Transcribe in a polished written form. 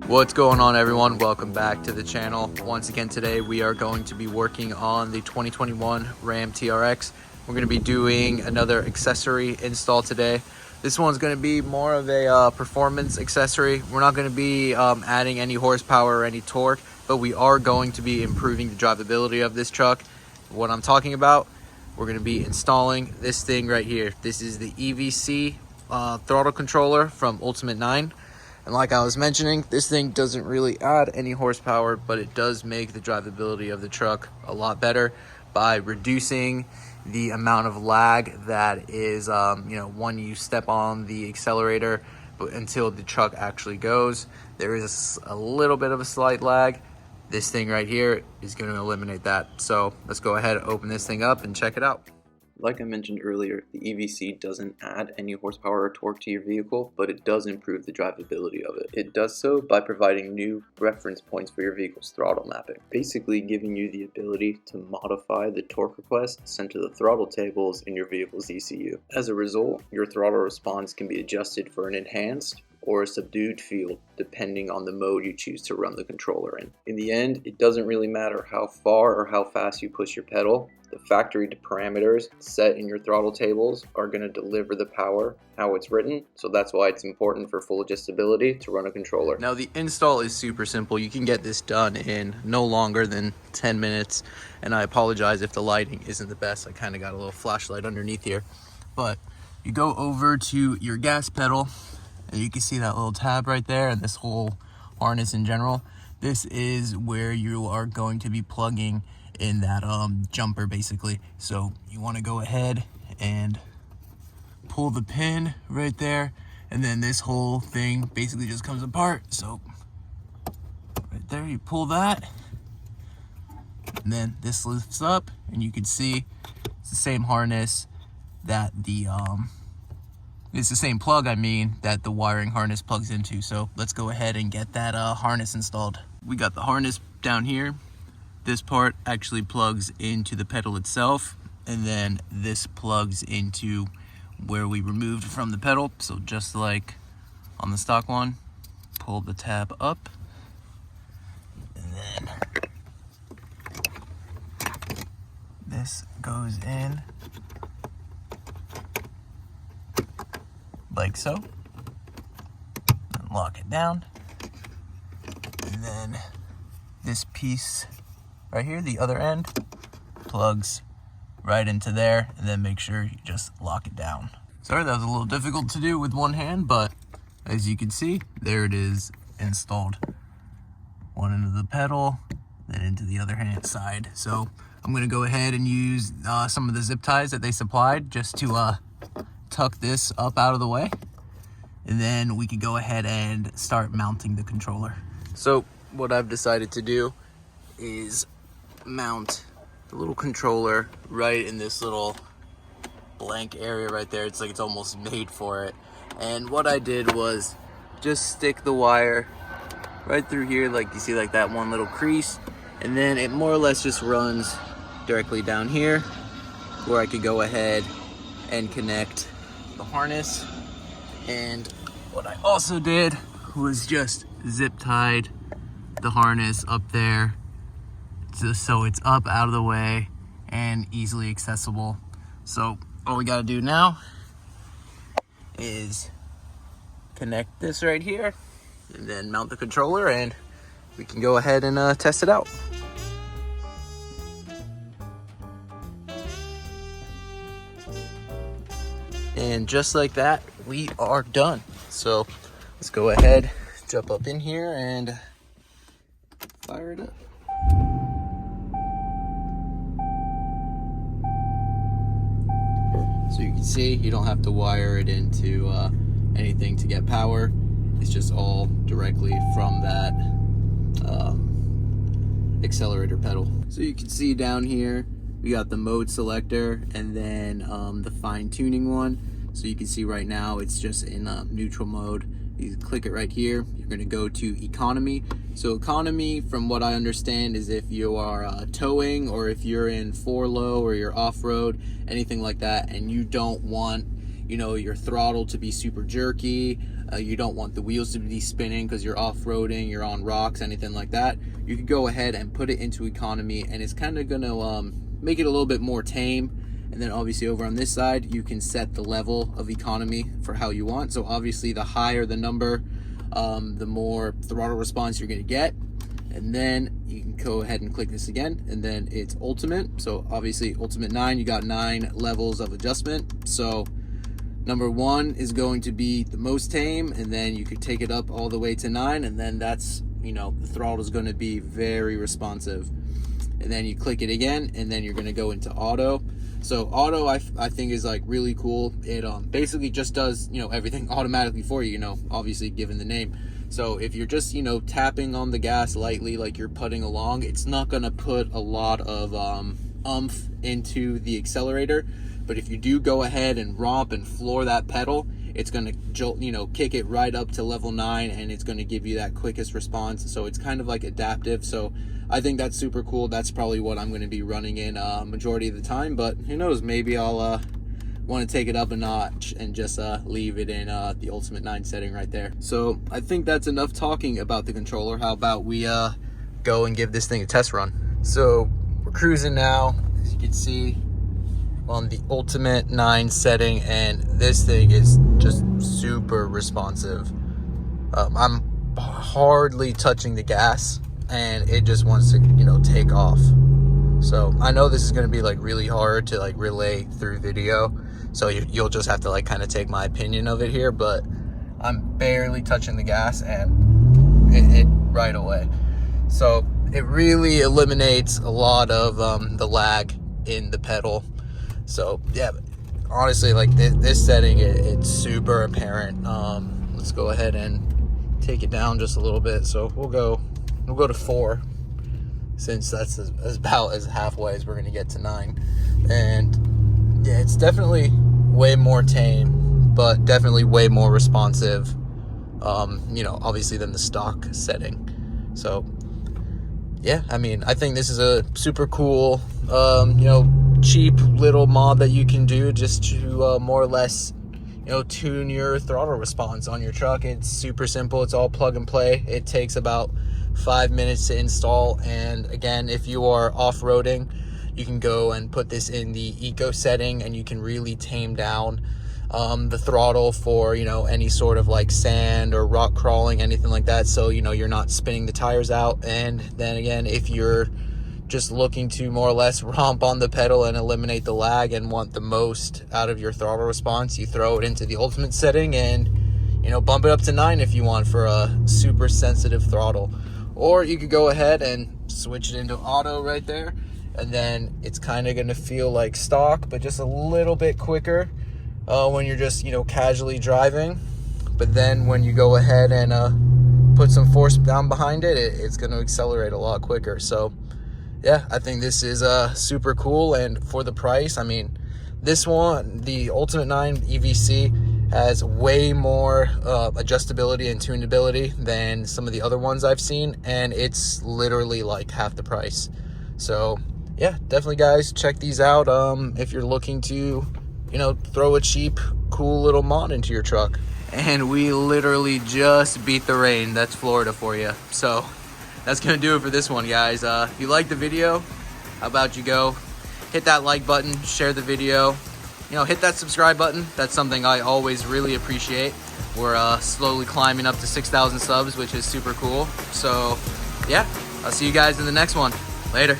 What's going on, everyone? Welcome back to the channel. Once again today we are going to be working on the 2021 Ram TRX. We're going to be doing another accessory install today. This one's going to be more of a performance accessory. We're not going to be adding any horsepower or any torque, but we are going to be improving the drivability of this truck. What I'm talking about, we're going to be installing this thing right here. This is the EVC Throttle Controller from Ultimate 9. And like I was mentioning, this thing doesn't really add any horsepower, but it does make the drivability of the truck a lot better by reducing the amount of lag that is, when you step on the accelerator but until the truck actually goes. There is a little bit of a slight lag. This thing right here is going to eliminate that. So let's go ahead and open this thing up and check it out. Like I mentioned earlier, the EVC doesn't add any horsepower or torque to your vehicle, but it does improve the drivability of it. It does so by providing new reference points for your vehicle's throttle mapping, basically giving you the ability to modify the torque request sent to the throttle tables in your vehicle's ECU. As a result, your throttle response can be adjusted for an enhanced or a subdued feel depending on the mode you choose to run the controller in. In the end, it doesn't really matter how far or how fast you push your pedal. The factory parameters set in your throttle tables are going to deliver the power how it's written, so that's why it's important for full adjustability to run a controller. Now the install is super simple. You can get this done in no longer than 10 minutes, and I apologize if the lighting isn't the best. I kind of got a little flashlight underneath here, but you go over to your gas pedal and you can see that little tab right there and this whole harness in general. This is where you are going to be plugging in that jumper basically. So you want to go ahead and pull the pin right there, and then this whole thing basically just comes apart. So right there you pull that, and then this lifts up and you can see it's the same harness that the it's the same plug, that the wiring harness plugs into. So let's go ahead and get that harness installed. We got the harness down here. This part actually plugs into the pedal itself, and then this plugs into where we removed from the pedal. So just like on the stock one, pull the tab up, and then this goes in like so, and lock it down, and then this piece right here, the other end, plugs right into there, and then make sure you just lock it down. Sorry, that was a little difficult to do with one hand, but as you can see, there it is installed. One into the pedal, then into the other hand side. So I'm gonna go ahead and use some of the zip ties that they supplied just to tuck this up out of the way, and then we can go ahead and start mounting the controller. So what I've decided to do is mount the little controller right in this little blank area right there. It's like it's almost made for it. And what I did was just stick the wire right through here, like you see, like that one little crease, and then it more or less just runs directly down here where I could go ahead and connect the harness. And what I also did was just zip tied the harness up there so it's up out of the way and easily accessible. So all we got to do now is connect this right here and then mount the controller, and we can go ahead and test it out. And just like that, we are done. So let's go ahead, jump up in here and fire it up. So you can see you don't have to wire it into anything to get power. It's just all directly from that accelerator pedal. So you can see down here we got the mode selector and then the fine tuning one. So you can see right now it's just in neutral mode. You click it right here, you're going to go to economy. So economy, from what I understand, is if you are towing, or if you're in 4 low or you're off-road, anything like that, and you don't want you know, your throttle to be super jerky, you don't want the wheels to be spinning because you're off-roading, you're on rocks, anything like that, you could go ahead and put it into economy, and it's kind of gonna make it a little bit more tame. And then obviously over on this side, you can set the level of economy for how you want. So obviously the higher the number, the more throttle response you're gonna get. And then you can go ahead and click this again, and then it's ultimate. So obviously ultimate 9, you got 9 levels of adjustment. So number 1 is going to be the most tame, and then you could take it up all the way to 9, and then that's, you know, the throttle is going to be very responsive. And then you click it again, and then you're going to go into auto. So auto, I think, is like really cool. It basically just does, you know, everything automatically for you, you know, obviously given the name. So if you're just, you know, tapping on the gas lightly like you're putting along, it's not going to put a lot of oomph into the accelerator. But if you do go ahead and romp and floor that pedal, it's going to jolt, you know, kick it right up to level 9, and it's going to give you that quickest response. So it's kind of like adaptive. So I think that's super cool. That's probably what I'm going to be running in majority of the time, but who knows, maybe I'll want to take it up a notch and just leave it in the ultimate 9 setting right there. So I think that's enough talking about the controller. How about we go and give this thing a test run? So we're cruising now, as you can see, on the ultimate 9 setting, and this thing is just super responsive. I'm hardly touching the gas, and it just wants to, you know, take off. So I know this is going to be like really hard to like relay through video, so you'll just have to like kind of take my opinion of it here, but I'm barely touching the gas, and it right away. So it really eliminates a lot of the lag in the pedal. So yeah, honestly, like this setting, it's super apparent. Let's go ahead and take it down just a little bit. So we'll go to 4, since that's about as halfway as we're gonna get to 9. And yeah, it's definitely way more tame, but definitely way more responsive, you know, obviously, than the stock setting. So yeah, I mean, I think this is a super cool, you know, cheap little mod that you can do just to more or less, you know, tune your throttle response on your truck. It's super simple. It's all plug and play. It takes about 5 minutes to install. And again, if you are off-roading, you can go and put this in the eco setting, and you can really tame down the throttle for, you know, any sort of like sand or rock crawling, anything like that. So, you know, you're not spinning the tires out. And then again, if you're just looking to more or less romp on the pedal and eliminate the lag and want the most out of your throttle response, you throw it into the ultimate setting and, you know, bump it up to 9 if you want for a super sensitive throttle. Or you could go ahead and switch it into auto right there, and then it's kind of going to feel like stock, but just a little bit quicker when you're just, you know, casually driving. But then when you go ahead and put some force down behind it, it's going to accelerate a lot quicker. So yeah, I think this is super cool. And for the price, I mean, this one, the Ultimate 9 EVC, has way more adjustability and tunability than some of the other ones I've seen, and it's literally like half the price. So yeah, definitely guys, check these out if you're looking to, you know, throw a cheap, cool little mod into your truck. And we literally just beat the rain. That's Florida for you. So that's gonna do it for this one, guys. If you like the video, how about you go hit that like button, share the video, you know, hit that subscribe button. That's something I always really appreciate. We're slowly climbing up to 6,000 subs, which is super cool. So yeah, I'll see you guys in the next one. Later.